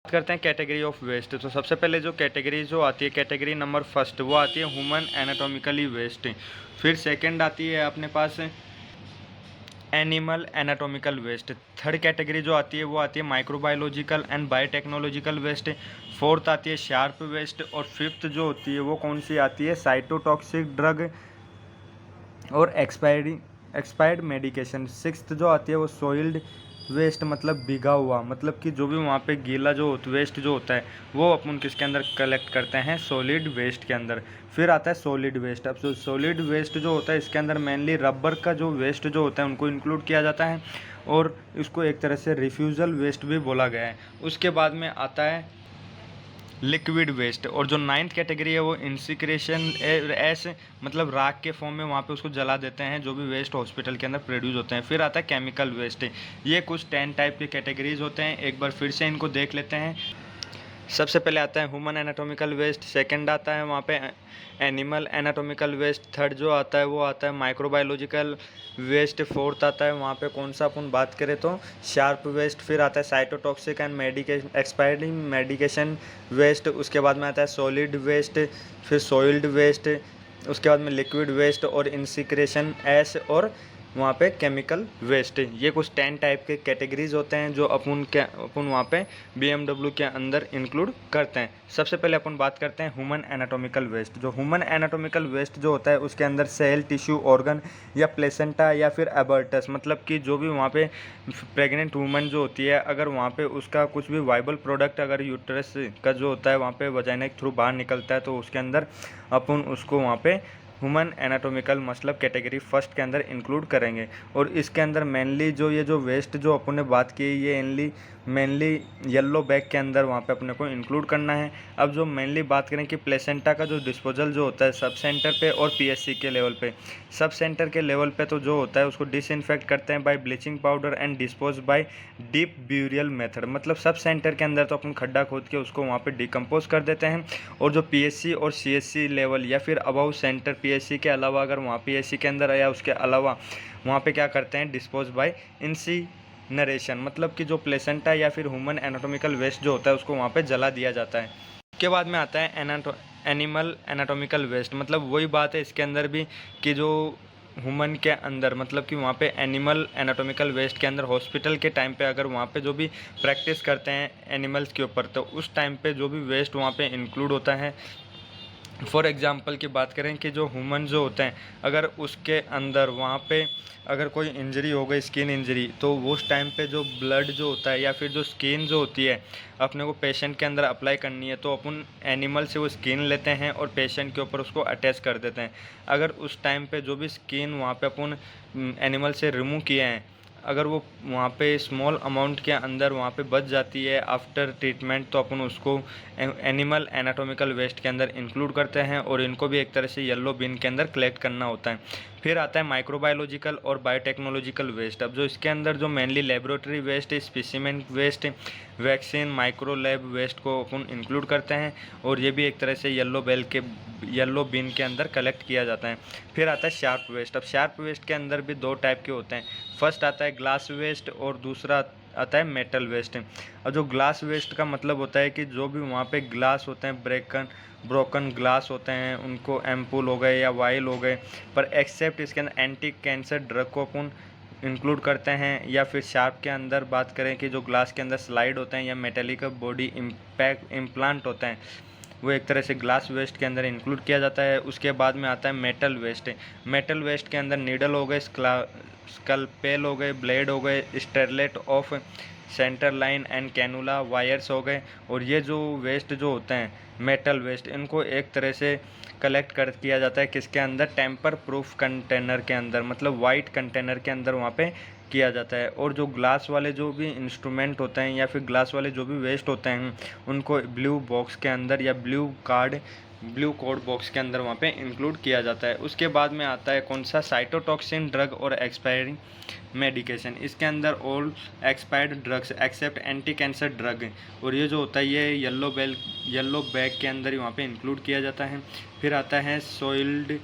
करते हैं category of waste. तो सबसे पहले जो कैटेगरी जो आती है, कैटेगरी नंबर फर्स्ट, वो आती है ह्यूमन एनाटॉमिकली वेस्ट। फिर सेकंड आती है अपने पास animal anatomical waste. Third category जो आती है वो आती है microbiological and biotechnological waste. Fourth आती है शार्प वेस्ट। और फिफ्थ जो होती है वो कौन सी आती है, साइटोटॉक्सिक ड्रग और एक्सपायर्ड मेडिकेशन। सिक्स्थ जो आती है वो सॉइल्ड वेस्ट, मतलब भीगा हुआ, मतलब कि जो भी वहाँ पे गीला जो वेस्ट जो होता है वो अपन किसके अंदर कलेक्ट करते हैं, सॉलिड वेस्ट के अंदर। फिर आता है सॉलिड वेस्ट। अब सॉलिड वेस्ट जो होता है इसके अंदर मेनली रबर का जो वेस्ट जो होता है उनको इंक्लूड किया जाता है और इसको एक तरह से रिफ्यूज़ल वेस्ट भी बोला गया है। उसके बाद में आता है लिक्विड वेस्ट। और जो नाइन्थ कैटेगरी है वो इंसिक्रेशन ऐसे, मतलब राख के फॉर्म में वहाँ पे उसको जला देते हैं जो भी वेस्ट हॉस्पिटल के अंदर प्रोड्यूस होते हैं। फिर आता है केमिकल वेस्ट। ये कुछ 10 टाइप के कैटेगरीज होते हैं, एक बार फिर से इनको देख लेते हैं। सबसे पहले आता है ह्यूमन एनाटॉमिकल वेस्ट, सेकंड आता है वहाँ पे एनिमल एनाटॉमिकल वेस्ट, थर्ड जो आता है वो आता है माइक्रोबायोलॉजिकल वेस्ट, फोर्थ आता है वहाँ पे कौन सा अपन बात करें तो शार्प वेस्ट, फिर आता है cytotoxic and medication expiring medication waste, उसके बाद में आता है सॉलिड वेस्ट, फिर सॉइल्ड वेस्ट, उसके बाद में लिक्विड वेस्ट और इंसिक्रेशन ऐश और वहाँ पे केमिकल वेस्ट। ये कुछ 10 टाइप के कैटेगरीज होते हैं जो अपन वहाँ पे BMW के अंदर इंक्लूड करते हैं। सबसे पहले अपन बात करते हैं ह्यूमन एनाटॉमिकल वेस्ट। जो ह्यूमन एनाटॉमिकल वेस्ट जो होता है उसके अंदर सेल, टिश्यू, ऑर्गन या प्लेसेंटा या फिर एबर्टस, मतलब कि जो भी वहाँ पे प्रेग्नेंट वूमन जो होती है अगर वहाँ पे उसका कुछ भी वाइबल प्रोडक्ट अगर यूट्रस का जो होता है वहाँ पे वजाइना के थ्रू बाहर निकलता है तो उसके अंदर अपन उसको वहाँ पे ह्यूमन एनाटॉमिकल मतलब कैटेगरी फर्स्ट के अंदर इंक्लूड करेंगे। और इसके अंदर मेनली जो ये जो वेस्ट जो अपन ने बात की ये मेनली येलो बैग के अंदर वहाँ पे अपने को इंक्लूड करना है। अब जो मेनली बात करें कि प्लेसेंटा का जो डिस्पोजल जो होता है सब सेंटर पे और PSC के लेवल पे, सब सेंटर के लेवल पे तो जो होता है उसको डिसइंफेक्ट करते हैं by bleaching powder and dispose by deep burial method, मतलब सब सेंटर के अंदर तो अपन खड्डा खोद के उसको वहाँ पे डिकम्पोज कर देते हैं। और जो PSC और CSC लेवल या फिर अबाउ सेंटर PSC के अलावा अगर वहाँ PSC के अंदर या उसके अलावा वहाँ पे क्या करते हैं, डिस्पोज बाय इंसिनरेशन, मतलब कि जो प्लेसेंटा या फिर ह्यूमन एनाटॉमिकल वेस्ट जो होता है उसको वहाँ पे जला दिया जाता है। उसके बाद में आता है एनिमल एनाटॉमिकल वेस्ट, मतलब वही बात है इसके अंदर भी कि जो ह्यूमन के अंदर, मतलब कि वहाँ पे एनिमल एनाटॉमिकल वेस्ट के अंदर हॉस्पिटल के टाइम पे अगर वहाँ पे जो भी प्रैक्टिस करते हैं एनिमल्स के ऊपर तो उस टाइम पे जो भी वेस्ट वहाँ पे इंक्लूड होता है। फॉर एग्ज़ाम्पल की बात करें कि जो ह्यूमन जो होते हैं अगर उसके अंदर वहाँ पे अगर कोई इंजरी हो गई, स्किन इंजरी, तो उस टाइम पे जो ब्लड जो होता है या फिर जो स्किन जो होती है अपने को पेशेंट के अंदर अप्लाई करनी है तो अपन एनिमल से वो स्किन लेते हैं और पेशेंट के ऊपर उसको अटैच कर देते हैं। अगर उस टाइम पे जो भी स्किन वहाँ पे अपन एनिमल से रिमूव किए हैं अगर वो वहाँ पे स्मॉल अमाउंट के अंदर वहाँ पे बच जाती है आफ्टर ट्रीटमेंट तो अपन उसको एनिमल एनाटॉमिकल वेस्ट के अंदर इंक्लूड करते हैं और इनको भी एक तरह से येलो बिन के अंदर कलेक्ट करना होता है। फिर आता है माइक्रोबायोलॉजिकल और बायोटेक्नोलॉजिकल वेस्ट। अब जो इसके अंदर जो mainly laboratory waste, specimen waste, vaccine, micro lab waste को अपन इंक्लूड करते हैं और ये भी एक तरह से येलो बिन के अंदर कलेक्ट किया जाता है। फिर आता है शार्प वेस्ट। अब शार्प वेस्ट के अंदर भी 2 टाइप के होते हैं, फर्स्ट आता है ग्लास वेस्ट और दूसरा आता है मेटल वेस्ट। और जो ग्लास वेस्ट का मतलब होता है कि जो भी वहाँ पे ग्लास होते हैं, ब्रोकन ग्लास होते हैं, उनको एम्पूल हो गए या वाइल हो गए, पर एक्सेप्ट इसके अंदर एंटी कैंसर ड्रग को अपन इंक्लूड करते हैं। या फिर शार्प के अंदर बात करें कि जो ग्लास के अंदर स्लाइड होते हैं या मेटेलिक बॉडी इम्पैक्ट इम्प्लांट होते हैं वो एक तरह से ग्लास वेस्ट के अंदर इंक्लूड किया जाता है। उसके बाद में आता है मेटल वेस्ट। मेटल वेस्ट के अंदर नीडल हो गए, स्कल्पेल हो गए, ब्लेड हो गए, sterlet of centre line and cannula wires हो गए। और ये जो वेस्ट जो होते हैं मेटल वेस्ट, इनको एक तरह से कलेक्ट कर किया जाता है किसके अंदर, टेम्पर प्रूफ कंटेनर के अंदर, मतलब वाइट कंटेनर के अंदर वहाँ पे किया जाता है। और जो ग्लास वाले जो भी इंस्ट्रूमेंट होते हैं या फिर ग्लास वाले जो भी वेस्ट होते हैं उनको ब्लू बॉक्स के अंदर या ब्लू कोड बॉक्स के अंदर वहाँ पे इंक्लूड किया जाता है। उसके बाद में आता है कौन सा, साइटोटॉक्सिन ड्रग और एक्सपायरिंग मेडिकेशन। इसके अंदर all expired drugs except anti cancer drug, और ये जो होता है ये येलो बैग के अंदर ही वहाँ पे इंक्लूड किया जाता है। फिर आता है सॉइल्ड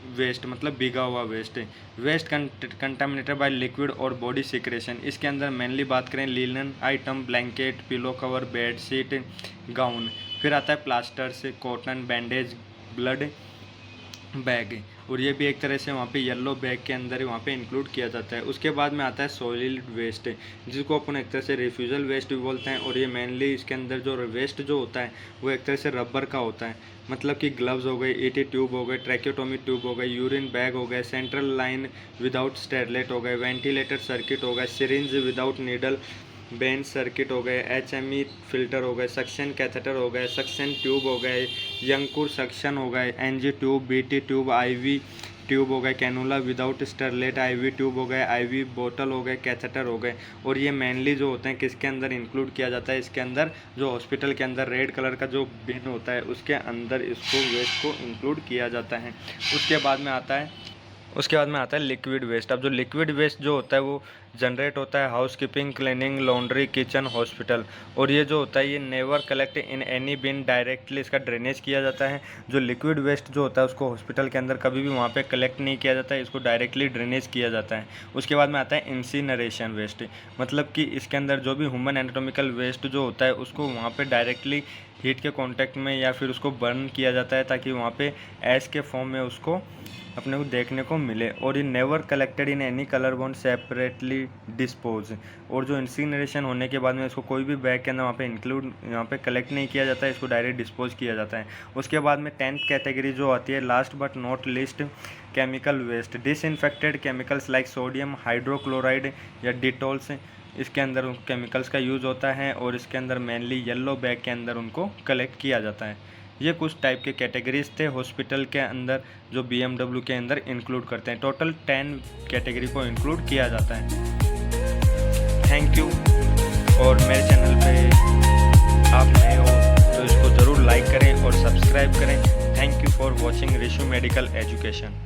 वेस्ट मतलब भीगा हुआ waste. Waste contaminated by liquid और बॉडी सिक्रेशन। इसके अंदर मेनली बात करें linen item, blanket, pillow cover, bedsheet, gown. फिर आता है प्लास्टर से, कॉटन, बैंडेज, ब्लड बैग, और ये भी एक तरह से वहाँ पे येलो बैग के अंदर वहाँ पे इंक्लूड किया जाता है। उसके बाद में आता है सॉलिड वेस्ट, जिसको अपन एक तरह से रिफ्यूजल वेस्ट भी बोलते हैं, और ये मेनली इसके अंदर जो वेस्ट जो होता है वो एक तरह से रबर का होता है, मतलब कि ग्लव्स हो गए, ईटी ट्यूब हो गए, ट्रैक्योटोमी ट्यूब हो गए, यूरिन बैग हो गए, सेंट्रल लाइन विदाउट स्टेरलेट हो गए, वेंटिलेटर सर्किट हो गए, syringe without needle, bench circuit हो गए, एचएमई फिल्टर हो गए, सक्शन कैथेटर हो गए, सक्शन ट्यूब हो गए, यंकुर सक्शन हो गए, NG tube, BT tube, IV tube हो गए, cannula without stylet, IV tube हो गए, आईवी बोतल हो गए, कैथेटर हो गए। और ये मेनली जो होते हैं किसके अंदर इंक्लूड किया जाता है, इसके अंदर जो हॉस्पिटल के अंदर रेड कलर का जो बिन होता है उसके अंदर इसको वेस्ट को इंक्लूड किया जाता है। उसके बाद में आता है लिक्विड वेस्ट। अब जो लिक्विड वेस्ट जो होता है वो जनरेट होता है housekeeping, cleaning, laundry, kitchen, hospital, और ये जो होता है ये never collect in any bin, directly इसका ड्रेनेज किया जाता है। जो लिक्विड वेस्ट जो होता है उसको हॉस्पिटल के अंदर कभी भी वहाँ पे कलेक्ट नहीं किया जाता है, इसको डायरेक्टली ड्रेनेज किया जाता है। उसके बाद में आता है इंसिनरेशन वेस्ट, मतलब कि इसके अंदर जो भी ह्यूमन एनाटॉमिकल वेस्ट जो होता है उसको वहाँ पे डायरेक्टली हीट के कांटेक्ट में या फिर उसको बर्न किया जाता है, ताकि वहाँ पे ऐश के फॉर्म में उसको अपने को देखने को मिले। और ये never collected in any colour bond, separately dispose. और जो इंसिनरेशन होने के बाद में इसको कोई भी बैग के अंदर वहाँ पे कलेक्ट नहीं किया जाता है, इसको डायरेक्ट डिस्पोज किया जाता है। उसके बाद में 10th कैटेगरी जो आती है, last but not least, chemical waste. Disinfected chemicals like sodium hydrochloride या डिटॉल्स, इसके अंदर उन केमिकल्स का यूज़ होता है, और इसके अंदर मेनली येलो बैग के अंदर उनको कलेक्ट किया जाता है। ये कुछ टाइप के कैटेगरीज थे हॉस्पिटल के अंदर जो BMW के अंदर इंक्लूड करते हैं। टोटल 10 कैटेगरी को इंक्लूड किया जाता है। Thank you. और मेरे चैनल पे आप नए हो तो इसको ज़रूर लाइक करें और सब्सक्राइब करें। Thank you for watching Rishu medical education.